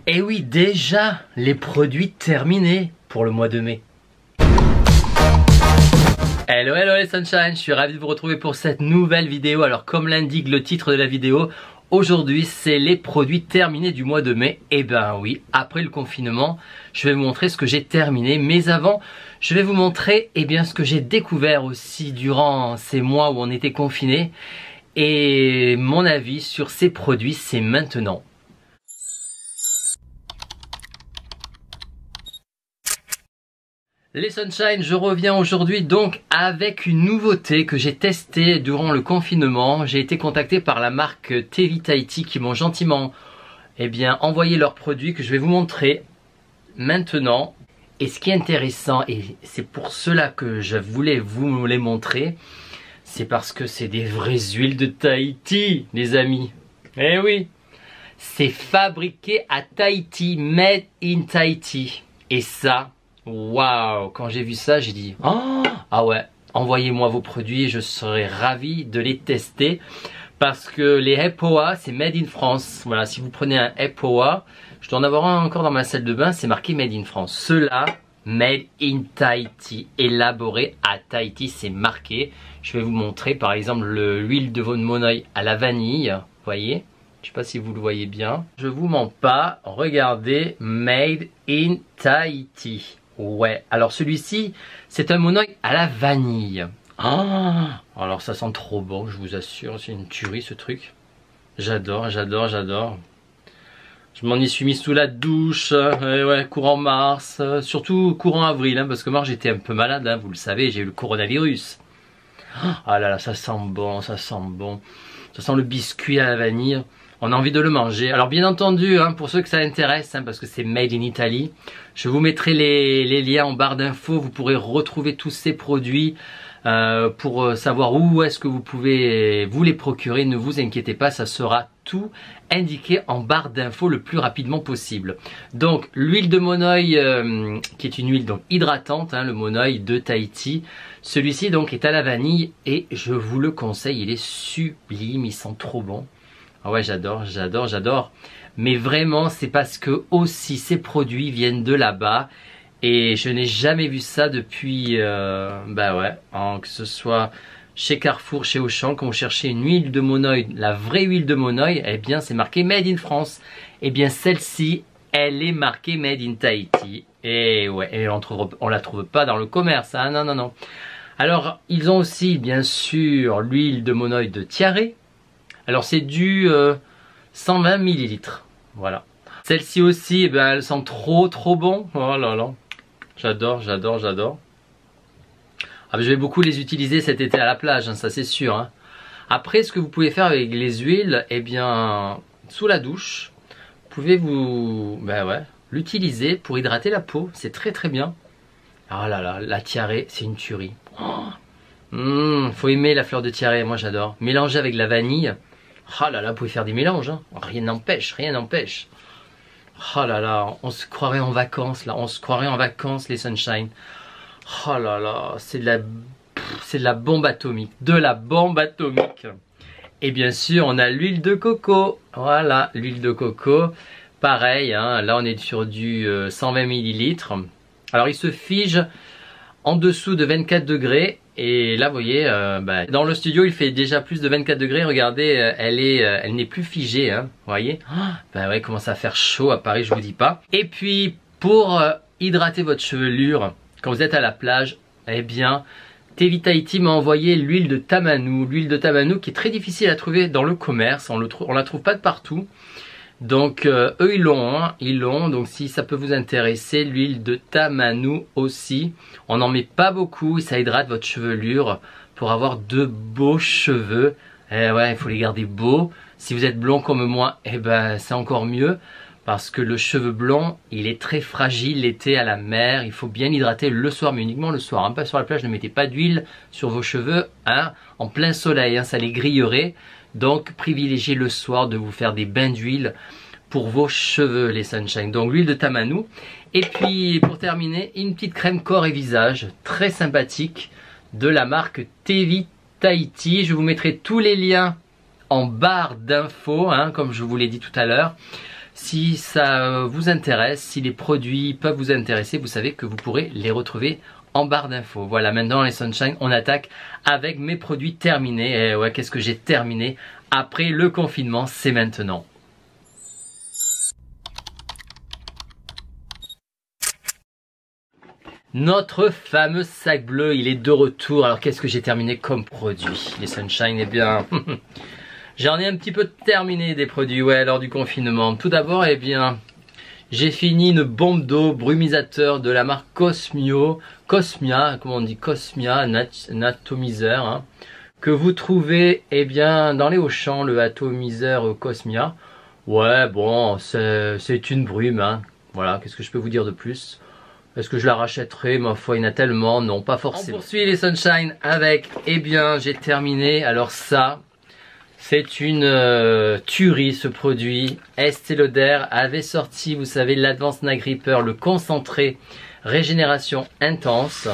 Et oui, déjà, les produits terminés pour le mois de mai. Hello, hello les Sunshine, je suis ravi de vous retrouver pour cette nouvelle vidéo. Alors comme l'indique le titre de la vidéo, aujourd'hui c'est les produits terminés du mois de mai. Et ben oui, après le confinement, je vais vous montrer ce que j'ai terminé. Mais avant, je vais vous montrer ce que j'ai découvert aussi durant ces mois où on était confinés. Et mon avis sur ces produits, c'est maintenant. Les Sunshine, je reviens aujourd'hui donc avec une nouveauté que j'ai testée durant le confinement. J'ai été contacté par la marque T-Vitality qui m'ont gentiment envoyé leurs produits que je vais vous montrer maintenant. Et ce qui est intéressant, et c'est pour cela que je voulais vous les montrer, c'est parce que c'est des vraies huiles de Tahiti, les amis. Eh oui, c'est fabriqué à Tahiti, made in Tahiti. Et ça... waouh, quand j'ai vu ça, j'ai dit oh, ah ouais, envoyez-moi vos produits, je serais ravi de les tester parce que les EPOA, c'est made in France. Voilà, si vous prenez un EPOA, je dois en avoir un encore dans ma salle de bain, c'est marqué made in France. Ceux-là, made in Tahiti, élaboré à Tahiti, c'est marqué. Je vais vous montrer par exemple l'huile de monoï à la vanille, vous voyez? Je sais pas si vous le voyez bien. Je vous mens pas, regardez, made in Tahiti. Ouais, alors celui-ci, c'est un monoï à la vanille. Ah, alors ça sent trop bon, je vous assure, c'est une tuerie ce truc. J'adore, j'adore, j'adore. Je m'en y suis mis sous la douche, ouais, courant mars, surtout courant avril, parce que moi j'étais un peu malade, vous le savez, j'ai eu le coronavirus. Ah là là, ça sent bon, ça sent bon. Ça sent le biscuit à la vanille. On a envie de le manger. Alors bien entendu, pour ceux que ça intéresse, parce que c'est made in Italy, je vous mettrai les liens en barre d'infos. Vous pourrez retrouver tous ces produits pour savoir où est-ce que vous pouvez vous les procurer. Ne vous inquiétez pas, ça sera tout indiqué en barre d'infos le plus rapidement possible. Donc l'huile de monoï, qui est une huile donc hydratante, le monoï de Tahiti. Celui-ci donc est à la vanille et je vous le conseille, il est sublime, il sent trop bon. Ah ouais, j'adore, j'adore, j'adore. Mais vraiment, c'est parce que aussi ces produits viennent de là-bas. Et je n'ai jamais vu ça depuis, que ce soit chez Carrefour, chez Auchan, quand vous cherchez une huile de monoï, la vraie huile de monoï, eh bien c'est marqué Made in France. Eh bien celle-ci, elle est marquée Made in Tahiti. Et ouais, et on la trouve pas dans le commerce, non, non, non. Alors, ils ont aussi, bien sûr, l'huile de monoï de Tiare. Alors c'est du 120 ml, voilà. Celle-ci aussi, elle sent trop bon. Oh là là, j'adore, j'adore, j'adore. Ah, je vais beaucoup les utiliser cet été à la plage, ça c'est sûr. Après, ce que vous pouvez faire avec les huiles, sous la douche, vous pouvez l'utiliser pour hydrater la peau. C'est très très bien. Oh là là, la Tiare, c'est une tuerie. Faut aimer la fleur de Tiare, moi j'adore. Mélanger avec la vanille. Oh là là, vous pouvez faire des mélanges, rien n'empêche, rien n'empêche. Oh là là, on se croirait en vacances là, on se croirait en vacances les Sunshine. Oh là là, c'est de la bombe atomique, de la bombe atomique. Et bien sûr, on a l'huile de coco. Voilà, l'huile de coco. Pareil, là on est sur du 120 ml. Alors il se fige en dessous de 24 degrés. Et là vous voyez, dans le studio il fait déjà plus de 24 degrés. Regardez, elle n'est plus figée, vous voyez. Ouais, commence à faire chaud à Paris, je vous dis pas. Et puis pour hydrater votre chevelure quand vous êtes à la plage, T-Vitality m'a envoyé l'huile de Tamanu. L'huile de Tamanu qui est très difficile à trouver dans le commerce, on la trouve pas de partout. Donc eux ils l'ont, donc si ça peut vous intéresser, l'huile de Tamanu aussi. On n'en met pas beaucoup, ça hydrate votre chevelure pour avoir de beaux cheveux. Ouais, il faut les garder beaux. Si vous êtes blond comme moi, c'est encore mieux. Parce que le cheveu blond, il est très fragile l'été à la mer. Il faut bien l'hydrater le soir, mais uniquement le soir. Pas sur la plage, ne mettez pas d'huile sur vos cheveux en plein soleil, ça les grillerait. Donc privilégiez le soir de vous faire des bains d'huile pour vos cheveux les Sunshine. Donc l'huile de Tamanu. Et puis pour terminer, une petite crème corps et visage très sympathique de la marque T-Vitality. Je vous mettrai tous les liens en barre d'infos, comme je vous l'ai dit tout à l'heure. Si ça vous intéresse, si les produits peuvent vous intéresser, vous savez que vous pourrez les retrouver en barre d'infos. Voilà, maintenant les Sunshine, on attaque avec mes produits terminés. Et ouais, qu'est-ce que j'ai terminé après le confinement, c'est maintenant. Notre fameux sac bleu, il est de retour. Alors qu'est-ce que j'ai terminé comme produit? Les Sunshine, eh bien, j'en ai un petit peu terminé des produits, ouais, lors du confinement. Tout d'abord, eh bien, j'ai fini une bombe d'eau brumisateur de la marque Cosmia, comment on dit, Cosmia Atomiseur, hein, que vous trouvez, eh bien, dans les Auchan, le atomiseur Cosmia. Ouais, bon, c'est une brume, hein. Voilà, qu'est-ce que je peux vous dire de plus? Est-ce que je la rachèterai? Ma foi, il y en a tellement. Non, pas forcément. On poursuit les Sunshine avec, eh bien, j'ai terminé. Alors ça, c'est une tuerie ce produit. Estée Lauder avait sorti, vous savez, l'Advanced Night Repair, le concentré régénération intense.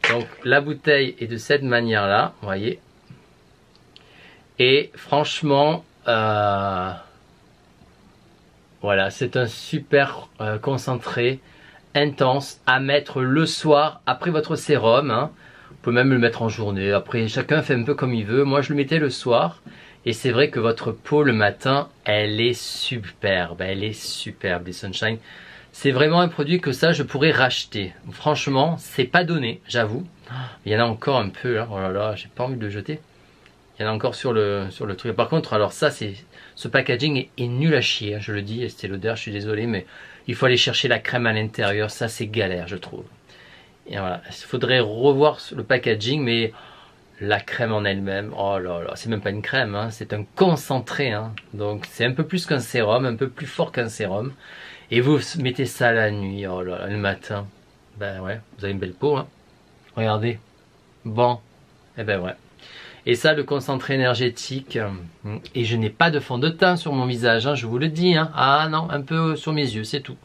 Donc la bouteille est de cette manière-là, vous voyez. Et franchement, voilà, c'est un super concentré intense à mettre le soir après votre sérum, hein. Vous pouvez même le mettre en journée, après chacun fait un peu comme il veut. Moi je le mettais le soir et c'est vrai que votre peau le matin elle est superbe, les Sunshine. C'est vraiment un produit que ça je pourrais racheter. Franchement c'est pas donné, j'avoue. Il y en a encore un peu là, oh là là, j'ai pas envie de le jeter. Il y en a encore sur le truc. Par contre, alors ça, ce packaging est nul à chier, hein, je le dis, Estée Lauder, je suis désolé, mais il faut aller chercher la crème à l'intérieur, ça c'est galère, je trouve. Et voilà, il faudrait revoir le packaging, mais la crème en elle-même, oh là là, c'est même pas une crème, hein, c'est un concentré, hein, donc c'est un peu plus qu'un sérum, un peu plus fort qu'un sérum. Et vous mettez ça la nuit, oh là là, le matin, ben ouais, vous avez une belle peau, hein. Regardez, bon, eh ben ouais. Et ça, le concentré énergétique, et je n'ai pas de fond de teint sur mon visage, hein, je vous le dis, hein. Ah non, un peu sur mes yeux, c'est tout.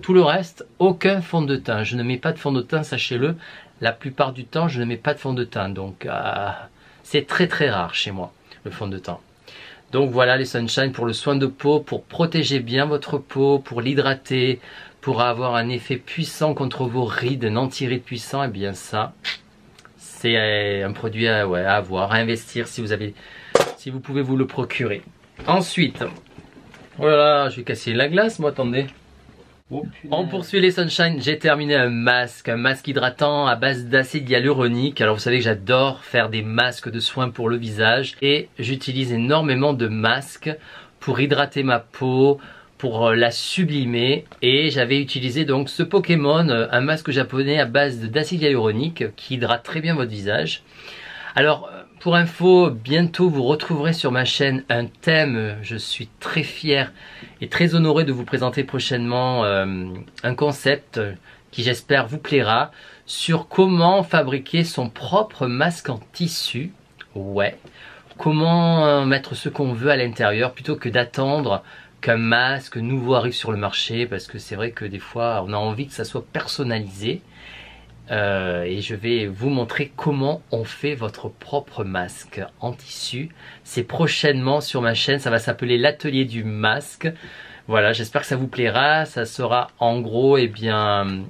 Tout le reste, aucun fond de teint. Je ne mets pas de fond de teint, sachez-le. La plupart du temps, je ne mets pas de fond de teint. Donc, c'est très très rare chez moi, le fond de teint. Donc voilà les Sunshine pour le soin de peau, pour protéger bien votre peau, pour l'hydrater, pour avoir un effet puissant contre vos rides, un anti-rides puissant. Et bien ça, c'est un produit à avoir, à investir si vous pouvez vous le procurer. Ensuite, voilà, je vais casser la glace, moi, attendez. Oh, on poursuit les Sunshine, j'ai terminé un masque hydratant à base d'acide hyaluronique. Alors vous savez que j'adore faire des masques de soins pour le visage et j'utilise énormément de masques pour hydrater ma peau, pour la sublimer, et j'avais utilisé donc ce Pokémon, un masque japonais à base d'acide hyaluronique qui hydrate très bien votre visage. Alors pour info, bientôt vous retrouverez sur ma chaîne un thème. Je suis très fier et très honoré de vous présenter prochainement un concept qui j'espère vous plaira sur comment fabriquer son propre masque en tissu. Ouais, comment mettre ce qu'on veut à l'intérieur plutôt que d'attendre qu'un masque nouveau arrive sur le marché, parce que c'est vrai que des fois on a envie que ça soit personnalisé. Et je vais vous montrer comment on fait votre propre masque en tissu. C'est prochainement sur ma chaîne, ça va s'appeler l'atelier du masque. Voilà, j'espère que ça vous plaira. Ça sera en gros, eh bien,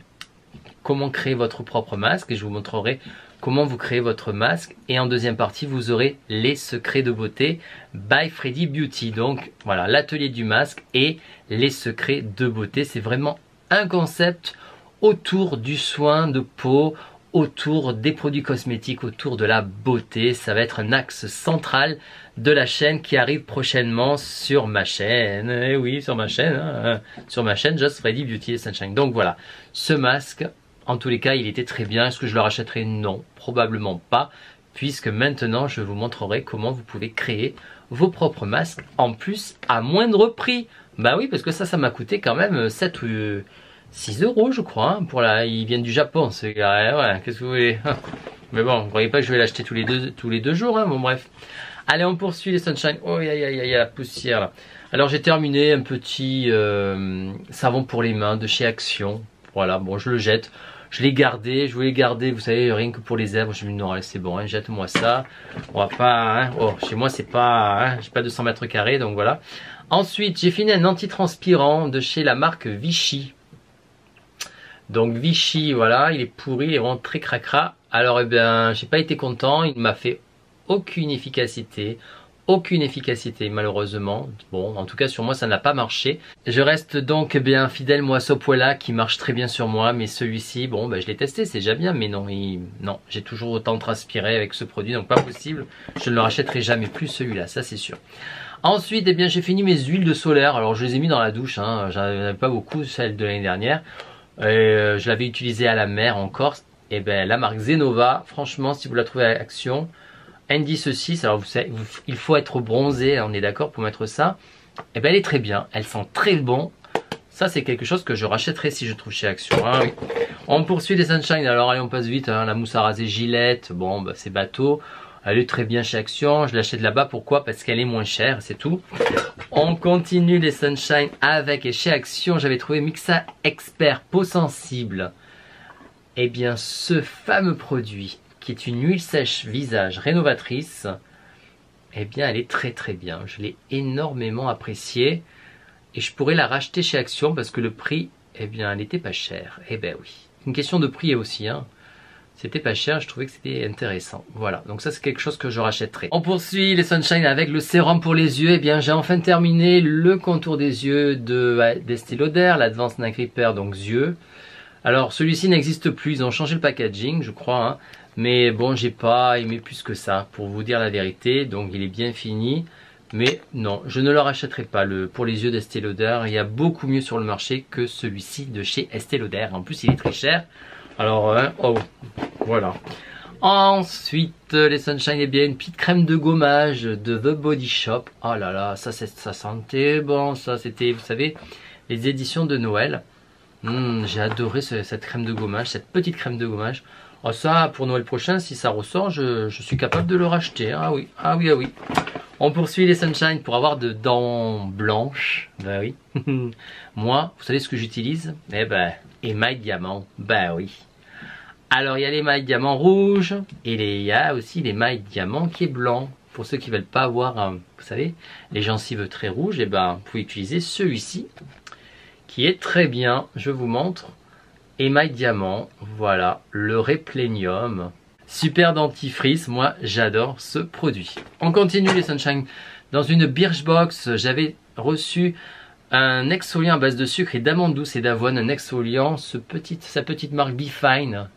comment créer votre propre masque, et je vous montrerai comment vous créez votre masque. Et en deuxième partie, vous aurez les secrets de beauté by Freddy Beauty. Donc voilà, l'atelier du masque et les secrets de beauté. C'est vraiment un concept autour du soin de peau, autour des produits cosmétiques, autour de la beauté. Ça va être un axe central de la chaîne qui arrive prochainement sur ma chaîne. Et oui, sur ma chaîne, hein, sur ma chaîne Just Freddy Beauty Sunshine. Donc voilà, ce masque, en tous les cas, il était très bien. Est-ce que je le rachèterai? Non, probablement pas, puisque maintenant je vous montrerai comment vous pouvez créer vos propres masques, en plus à moindre prix. Bah oui, parce que ça m'a coûté quand même 7 ou 6 euros je crois, hein, ils viennent du Japon, ce gars, ouais, qu'est-ce que vous voulez. Mais bon, vous croyez pas que je vais l'acheter tous les deux jours, hein, bon bref. Allez, on poursuit les Sunshine. Oh, il y a la poussière là. Alors j'ai terminé un petit savon pour les mains de chez Action. Voilà, bon je le jette. Je l'ai gardé, je voulais garder, vous savez, rien que pour les zèbres. Je me dis non, allez, c'est bon, hein, jette-moi ça. On va pas, hein, oh, chez moi c'est pas, hein, j'ai pas 200 mètres carrés, donc voilà. Ensuite, j'ai fini un antitranspirant de chez la marque Vichy. Donc Vichy, voilà, il est pourri, il est vraiment très cracra. Alors, eh bien, j'ai pas été content, il m'a fait aucune efficacité. Aucune efficacité malheureusement. Bon, en tout cas sur moi ça n'a pas marché. Je reste donc bien fidèle moi à ce poêle-là qui marche très bien sur moi, mais celui-ci, bon ben je l'ai testé, c'est déjà bien, mais non, non, j'ai toujours autant transpiré avec ce produit, donc pas possible. Je ne le rachèterai jamais plus celui-là, ça c'est sûr. Ensuite, eh bien j'ai fini mes huiles de solaire. Alors je les ai mis dans la douche, hein. J'en avais pas beaucoup, celles de l'année dernière. Je l'avais utilisée à la mer en Corse. Et ben la marque Zenova, franchement, si vous la trouvez à Action. Indice 6, alors vous savez, il faut être bronzé, on est d'accord pour mettre ça. Et ben elle est très bien, elle sent très bon. Ça c'est quelque chose que je rachèterai si je trouve chez Action. Ah, oui. On poursuit les Sunshine, alors allez on passe vite, hein. La mousse à raser Gillette, bon bah, c'est bateau. Elle est très bien chez Action, je l'achète là-bas, pourquoi? Parce qu'elle est moins chère, c'est tout. On continue les Sunshine avec, et chez Action j'avais trouvé Mixa Expert Peau Sensible. Et bien ce fameux produit, qui est une huile sèche visage rénovatrice, eh bien elle est très très bien. Je l'ai énormément appréciée et je pourrais la racheter chez Action parce que le prix, eh bien elle n'était pas chère. Eh ben oui, une question de prix aussi, hein. C'était pas cher, je trouvais que c'était intéressant. Voilà, donc ça c'est quelque chose que je rachèterai. On poursuit les Sunshine avec le sérum pour les yeux. Eh bien j'ai enfin terminé le contour des yeux d'Estée Lauder, l'Advanced Night Repair, donc yeux. Alors celui-ci n'existe plus, ils ont changé le packaging je crois, hein. Mais bon, j'ai pas aimé plus que ça, pour vous dire la vérité. Donc il est bien fini. Mais non, je ne le rachèterai pas pour les yeux d'Estée Lauder. Il y a beaucoup mieux sur le marché que celui-ci de chez Estée Lauder. En plus, il est très cher. Alors, oh, voilà. Ensuite, les Sunshine, eh bien, une petite crème de gommage de The Body Shop. Oh là là, ça sentait bon. Ça, c'était, vous savez, les éditions de Noël. J'ai adoré cette crème de gommage, cette petite crème de gommage. Oh, ça, pour Noël prochain, si ça ressort, je suis capable de le racheter. Ah oui, ah oui, ah oui. On poursuit les Sunshine pour avoir de dents blanches. Ben oui. Moi, vous savez ce que j'utilise? Eh ben, émail diamant. Ben oui. Alors, il y a l'émail diamant rouge et il y a aussi l'émail diamant qui est blanc. Pour ceux qui ne veulent pas avoir, vous savez, les gencives très rouges, eh ben, vous pouvez utiliser celui-ci qui est très bien. Je vous montre. Émail diamant, voilà, le Replenium. Super dentifrice, moi j'adore ce produit. On continue les Sunshine. Dans une Birchbox, j'avais reçu un exfoliant à base de sucre et d'amandes douces et d'avoine. Un exfoliant, sa petite marque Be Fine.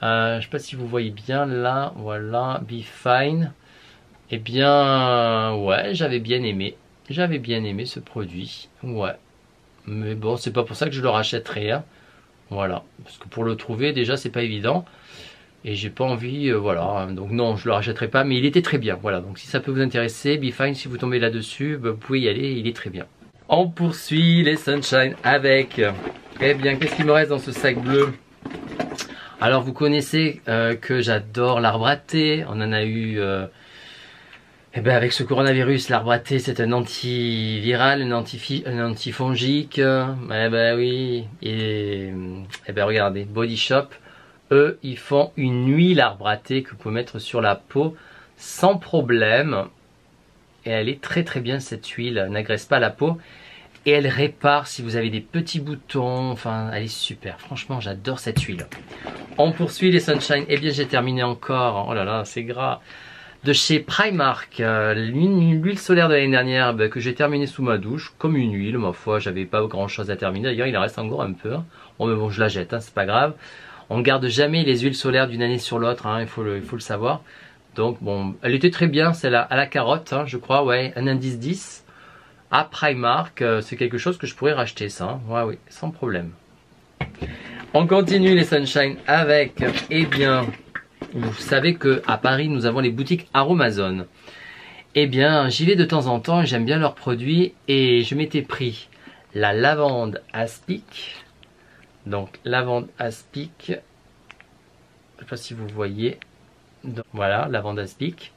Je ne sais pas si vous voyez bien là, voilà, Be Fine. Eh bien, ouais, j'avais bien aimé. J'avais bien aimé ce produit, ouais. Mais bon, c'est pas pour ça que je le rachèterai, hein. Voilà, parce que pour le trouver déjà c'est pas évident et j'ai pas envie, voilà, donc non je le rachèterai pas, mais il était très bien. Voilà, donc si ça peut vous intéresser, Be Fine, si vous tombez là-dessus, vous pouvez y aller, il est très bien. On poursuit les Sunshine avec, eh bien qu'est-ce qu'il me reste dans ce sac bleu? Alors vous connaissez que j'adore l'arbre à thé, on en a eu... Eh ben avec ce coronavirus, l'arbre à thé c'est un antiviral, un antifongique. Eh ben oui. Et eh ben regardez, Body Shop, eux ils font une huile arbre à thé que vous pouvez mettre sur la peau sans problème. Et elle est très très bien cette huile, elle n'agresse pas la peau. Et elle répare si vous avez des petits boutons, enfin elle est super. Franchement j'adore cette huile. On poursuit les Sunshine, eh bien j'ai terminé encore, oh là là c'est gras. De chez Primark, l'huile solaire de l'année dernière que j'ai terminé sous ma douche, comme une huile, ma foi, j'avais pas grand chose à terminer, d'ailleurs il en reste encore un peu, hein. Bon mais bon je la jette, hein, c'est pas grave, on garde jamais les huiles solaires d'une année sur l'autre, hein, il faut le savoir, donc bon, elle était très bien, celle à la carotte, hein, je crois, ouais, un indice 10, à Primark, c'est quelque chose que je pourrais racheter ça, hein. Ouais, oui, sans problème. On continue les Sunshine avec, eh bien... Vous savez qu'à Paris, nous avons les boutiques Aromazone. Eh bien, j'y vais de temps en temps, j'aime bien leurs produits et je m'étais pris la lavande aspic. Donc, lavande aspic, je ne sais pas si vous voyez. Donc, voilà, lavande aspic.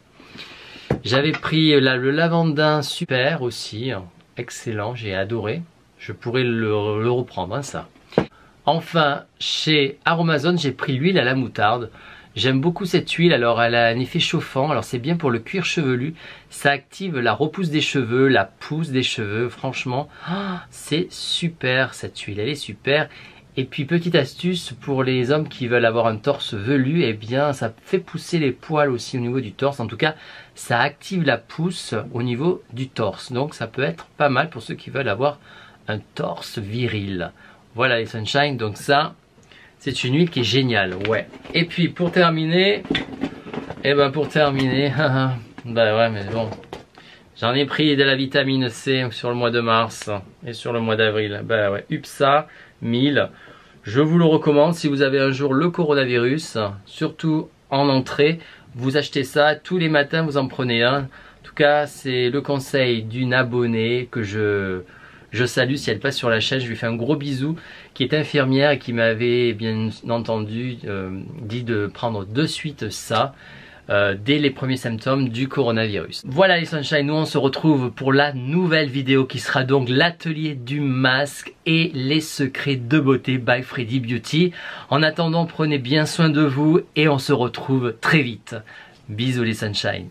J'avais pris le lavandin super aussi, excellent, j'ai adoré. Je pourrais le reprendre, hein, ça. Enfin, chez Aromazone, j'ai pris l'huile à la moutarde. J'aime beaucoup cette huile, alors elle a un effet chauffant, alors c'est bien pour le cuir chevelu, ça active la repousse des cheveux, la pousse des cheveux, franchement, c'est super cette huile, elle est super. Et puis petite astuce pour les hommes qui veulent avoir un torse velu, eh bien ça fait pousser les poils aussi au niveau du torse, en tout cas ça active la pousse au niveau du torse, donc ça peut être pas mal pour ceux qui veulent avoir un torse viril. Voilà les Sunshine, donc ça... c'est une huile qui est géniale, ouais. Et puis pour terminer, bah ouais mais bon, j'en ai pris de la vitamine C sur le mois de mars et sur le mois d'avril. Bah ouais, UPSA 1000, je vous le recommande si vous avez un jour le coronavirus, surtout en entrée, vous achetez ça, tous les matins vous en prenez un. En tout cas, c'est le conseil d'une abonnée que je salue si elle passe sur la chaîne, je lui fais un gros bisou, qui est infirmière et qui m'avait bien entendu dit de prendre de suite ça dès les premiers symptômes du coronavirus. Voilà les Sunshine, nous on se retrouve pour la nouvelle vidéo qui sera donc l'atelier du masque et les secrets de beauté by Freddy Beauty. En attendant, prenez bien soin de vous et on se retrouve très vite. Bisous les Sunshine.